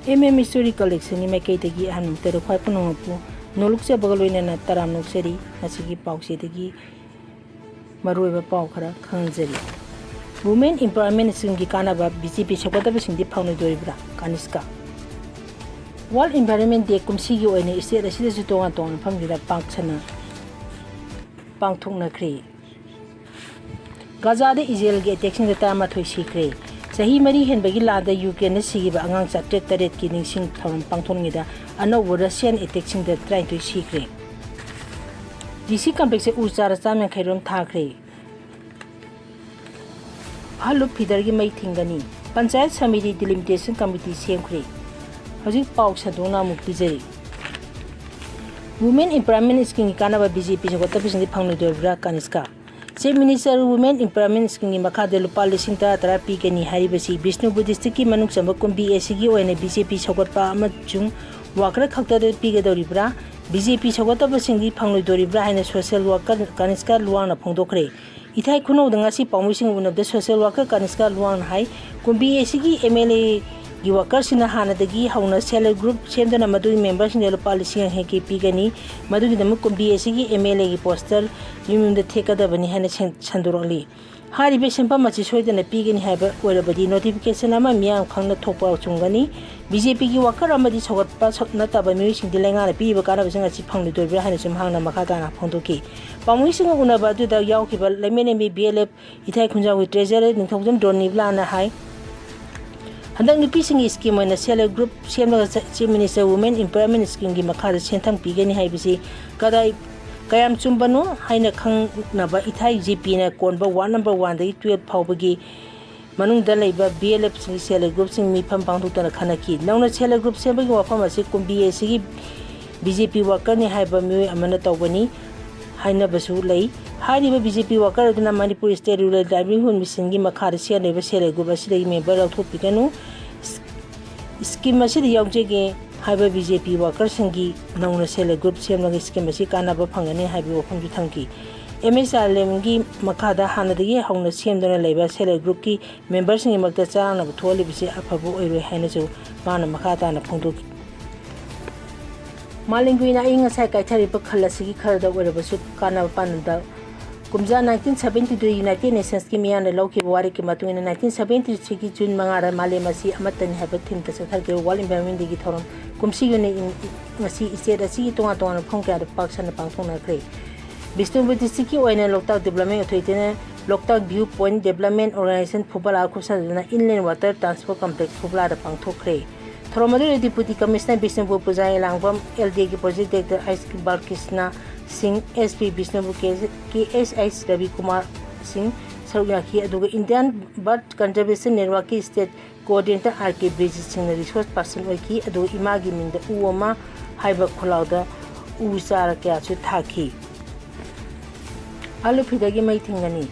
History collection ni makai tagi ahanbada da khwai Pumnamakta nolukse bagaloina taram nokseri asigi pause tagi maruiba pau khara khangjari. Women empowerment singi kanaba BJP sakotaba singdi phawna doribra kaniska. World Environment Day kumsi gi oine state asida su tonga tonga phamgida pangchana pangthoknakhre. Gaza de Israel gi attack sing da tama thoi sikre. Sahi mari henbagi lada Ukraine sigiba angang chatret taret ki ningsing thawam pangthonngida anobo Russian attack sing da try to sikre. DC complex se uchara changyengkhi rom thakre. Halu phidar gi mai thingani panchayat samiti delimitation committee semkhiba hojik pau sadona mukti jari. Women empowerment scheme kanaba BJP sakotaba singdi phangna doribra kaniska. Chief Minister Women Empowerment Scheme Mahak lupa lising tara pigani haribasi Bishnupur district ki manuk samba kumbi asigi oine BJP sakotpa amachung wakra khakta de pigadoribra BJP sakotaba singdi phanglu doribra haina social worker kaniska luang na phongdokre. Ithai khuno dangasi pamusing unabda social worker kaniska luang hai kumbi asigi MLA gi worker sina hanadagi hauna self group semdana madu members ni lupa lising heki pigani madu gi damu kumbi asigi MLA gi poster yumda thekada bani hana chandurali hari be sempa machi soidana pigani haiba oirabadi notification ama miyam khangna thokpa chungani BJP gi worker amadi sogotpa sotna taba mi sing dilenga na piba kana bisanga chi phangni dorbe hana sum hangna makata na phongdoki pamui singa unaba du da yaukiba lemene BLF ithai khunja wi treasurer 2000 doni blana hai handang nupi singi scheme na self group semna Chief Minister Women Empowerment Scheme gi makha senthang pigani haibisi kadai kayam chumbano haina khangnaba ithai GP na konba ward number 1 dai 12 phawbagi manung da leiba BLF singi self group sing mi pham pangthukta khanaki nauna self group sembagi wafam ase kumbi asigi BJP worker ni haiba mi amana tawbani haina basu lei hariba BJP worker aduna Manipur State Rural Livelihood Mission gi makha sia leiba self group asida member of thopikanu scheme asida yaujege haiba BJP worker singi nauna self group semnagi scheme asi kanaba phangani haibi wafam ju thangki MSLM gi makada hanadagi hauna semdana leiba self group ki members singi makta chana tholi bisi afabu oiroi haina ju mana makata na phongdoki Malinguina inga sai kaithari pa khallasigi kharda oirabasu kana pandam kumja 1972 United Nations ki miyana lauki wari ki matungina 1973 ki June mangara malemasi amatani haba thim ta sathar World Environment Day gi thoram kumsi yune ngasi ised asi tonga tonga phongka da paksana pangthongna kre Bishnupur district ki oina Loktak Development Authority ne Loktak Viewpoint Development Organization phubala khusana inland water transport complex phubala da pangthokre Thoromadu Deputy Commissioner Bishnupur Pujai Langvam LD ki Project Director Iqbal Krishna Singh SP Bishnupur KSS Ravi Kumar Singh Saruyaki aduga Indian Bird Conservation Network ki State Coordinator RK Bridges Singh resource person oiki aduga imagi minda uoma haiba khulauda usara kya chu thaki alu phidagi mai thingani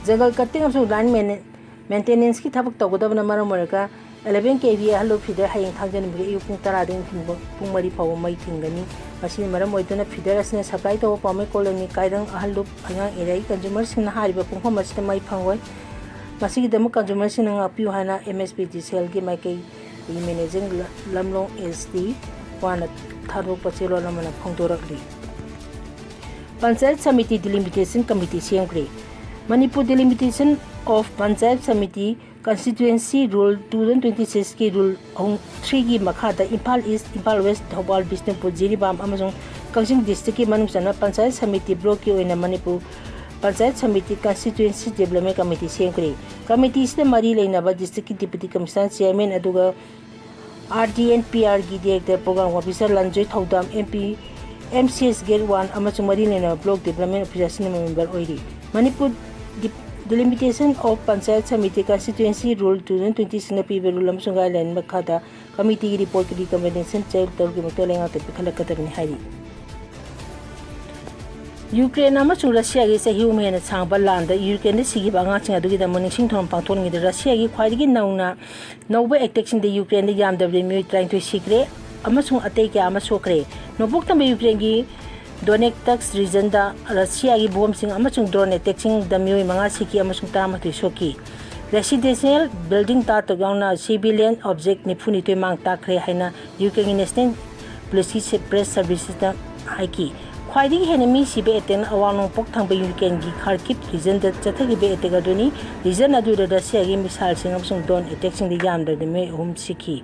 jagal cutting of land maintenance ki thabak tawgadabna maramaraga 11 kV halu feeder hayeng thangjan bi yupung tarading thingbo pungmari paw mai thingani masi maram oiduna feeder asne supply to pame colony kaidang halu angang erai consumer singna hariba pungpham masita mai phangoi masi gi damu consumer singna apiu hana MSPG sel gi mai kai managing lamlong SD wana tharo pachelo lamana phongdorakli Panchayat Samiti Delimitation Committee Changyengkgre Manipur Delimitation of Panchayat Samiti Constituency Rule 2026 ki Rule 3 ki makhada Imphal East, Imphal West, Thobal, Bishnupur, Jiribam amazong Kangching District ki manungsana Panchayat Samiti Block ki oina Manipur Panchayat Samiti Constituency Development Committee Changyengkgre Committee is the mari leinaba District ki Deputy Commissioner Chairman aduga RDNPR gi Director Program Officer Lanjoy Thodam MP MCS Gate 1 amachung mari leinaba Block Development Officer member oiri Manipur Delimitation of Panchayat Samiti Constituency Rule 2026 na pibe rule amsung guideline makhada committee report ki recommendation check tawgi mutelenga te khallak-i hari Ukraine amachung Russia gi sahi umena changba landa Ukraine sigi banga chinga dugi da morning sing thom pangthon ngi Russia gi khwaidigi nauba attack sing the Ukraine yam mi trying to secret amachung atei kya ama sokre nobok tambe Ukraine gi Donetsk region da Russia gi bomb sing amachung drone attack sing da mioi manga siki amachung tama tu soki residential building ta to gauna civilian object ni phuni to mang ta khre haina UK national police press services da haiki khwaidi henemi sibe eten awang pok thang be UK gi kharkip region da chathagi be etega doni region adu da Russia gi missile sing amsung don attack sing di yam da me hum sikhi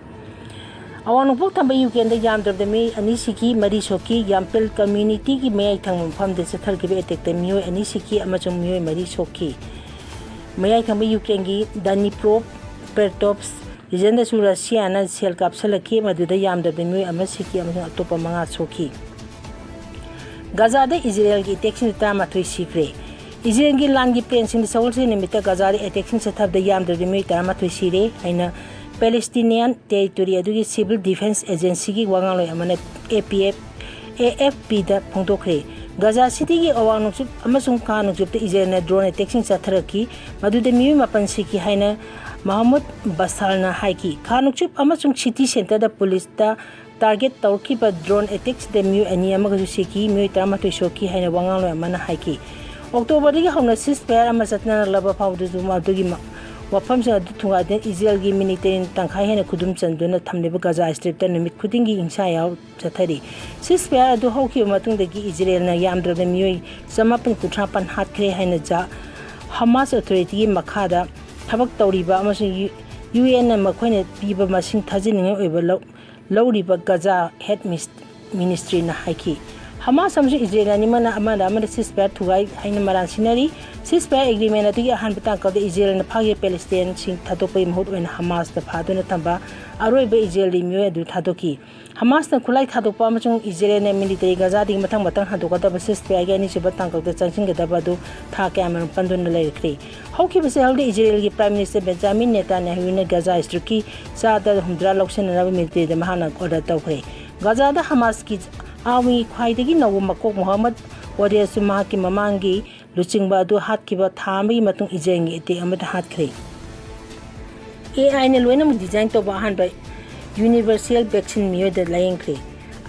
awang pok thang be UK da yam da me ani sikhi mari soki yampel community gi me thang pham de chathal gi be attack te miyo ani sikhi amachung miyo mari soki Mahak kami yukengi dani pro pertops region da su Russia na sel kapsalaki maduda yam da demi amasiki amang atopa mga soki Gaza da Israel gi attack ta matui sikre Israel gi land gi plane sing saul se nimita Gaza da attack sa thab da yam da demi ta matui sire aina Palestinian territory adu gi civil defense agency gi wangang loi amana AFP da phongdokre Gaza City ki awang nuksup amasung ka nuksup te Israel na drone attack sing sa tharaki madude miyu mapan siki haina Mahmud Basal na haiki ka nuksup amasung city center da police da target tawki pa drone attacks de miyu ani amagasu siki miyu tama to shoki haina wangang lo amana haiki October ri hauna ceasefire amasatna laba phawdu ma dugi wafam sa thunga den Israel gi military tangkhai hena khudum chanduna thamneba Gaza strip ta nimit khudingi ingsa yaw chathari ceasefire adu hauki matung de gi Israel na yamdra de miyoi samapun kuthrapan hatkre haina ja Hamas authority gi makhada thabak tawriba amasung UN na makhoine piba masing thajininga oiba lawriba Gaza head ministry na haiki Hamas amju Israel ni mana amada ceasefire thugai haina maran sinari ceasefire agreement atu ahanbada ka de Israel na phage Palestine sing thatopai mahut oina Hamas da phaduna tamba aroi be Israel li myo adu thadoki Hamas na khulai thadokpa amachung Israel na military Gaza ding matang hadoka da ceasefire ga ni siba tangkak da changsingga badu tha kamar pandun leire hauki base halde Israel gi prime minister Benjamin Netanyahu na Gaza striki sa da humdra loksen na military da mahana order tawkhre Gaza da Hamas ki awi khwaidagi nawu makok Muhammad wariya su Mahak ki mamangi luchingba adu hatkiba thami matung ijengi ete amata hatkre AI ne loinam design to bahan by universal vaccine miyoibda layengkre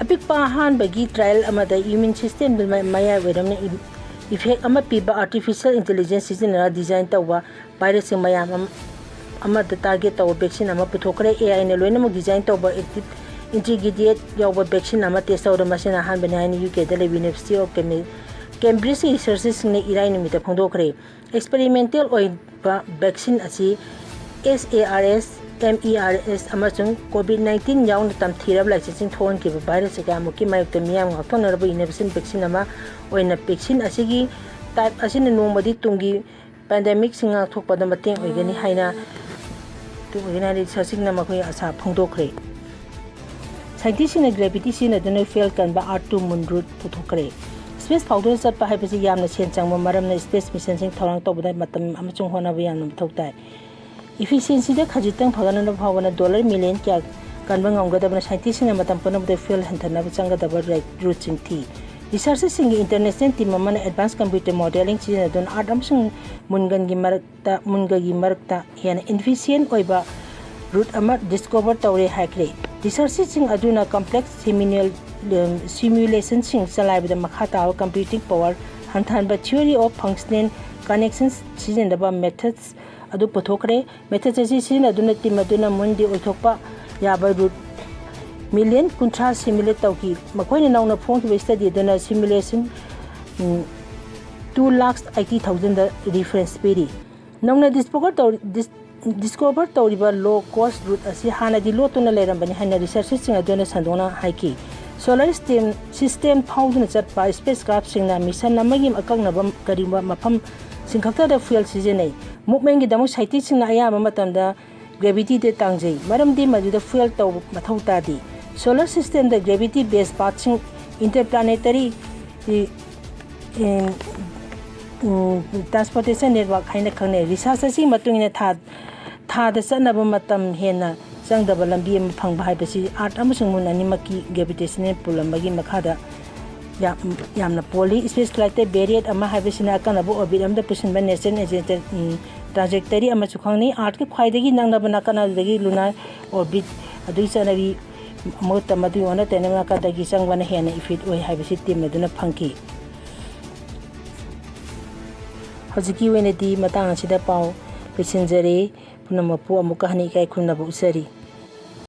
apik pahan bagi trial amada immune system maya weramne effect ama piba artificial intelligence shijinnaduna design to virus maya amada target to vaccine ama puthokre AI ne loinam design to integrated yawa vaccine ama test awda masina han banani UK da University of Cambridge Researchers-singna irai nimita phongdokre experimental oiba vaccine asi SARS MERS amachung COVID-19 yawn tam thirab licensing thon ki virus ka amuki mayukta miyam ngaktonarba innovation vaccine ama oina vaccine asigi type asina nomadi tungi pandemic singa thokpa da mateng oigani haina tu oigana Researchers-singna makoi asa phongdokre scientist-singna gravity shijinnaduna fail kanba R2 moon route puthokre space powder chatpa haibasi yamna sen changma maramna space mission sing thorang tobda matam amachung honaba yamna thoktai efficiency da khajitang phagana phawna dollar million kya kanba nganggadabna scientist-singna matam panabda fail hanthana changadaba route chingthi Researchers-singna international team amana advanced computer modeling shijinnaduna art amsung mungi marakta hena efficient oiba route ama discover tawre haikre Researchers-singna aduna complex simulation sing salaiba makhata computing power hanthanba theory of functional connections shijinnadaba methods adu puthokre methods asi shijinnaduna team aduna mundi oithokpa yaba root million kuntra simulate tawki makoina nauna phongki study dana simulation 2,80,000 da reference peri nauna discover tawriba low cost route asi hanadi lotuna leirambani hana Researchers-singna aduna sandona haiki solar system phawduna chatpa spacecraft singna mission amagi akangnaba kariba mafam singkhakta da fuel sijenai movement gi damu scientist-singna ayama matamda gravity de tangjei maramdi majuda fuel taw mathauta di solar system da gravity based path sing interplanetary transportation network haina khangne research asi matungina tha da chanaba matam hena changdaba lambi am phangba haibasi art amasung mun animaki gravitational pull amagi makhada yamna poly space flight barrier ama haibasina kanabo orbit amda pusinba nation agent trajectory ama chukhangni art ke khwaidagi nangnaba nakana dagi lunar orbit adui chanabi mota madu ona tenema ka dagi changwana hena ifit oi haibasi team aduna phangki hojiki wenedi matang asida pau ꯂꯣꯏꯁꯤꯟꯖꯔꯦ꯫ ꯄꯨꯝꯅꯃꯛꯄꯨ ꯑꯃꯨꯛꯀ ꯍꯟꯅ ꯏꯀꯥꯏ ꯈꯨꯝꯅꯕ ꯎꯠꯆꯔꯤ꯫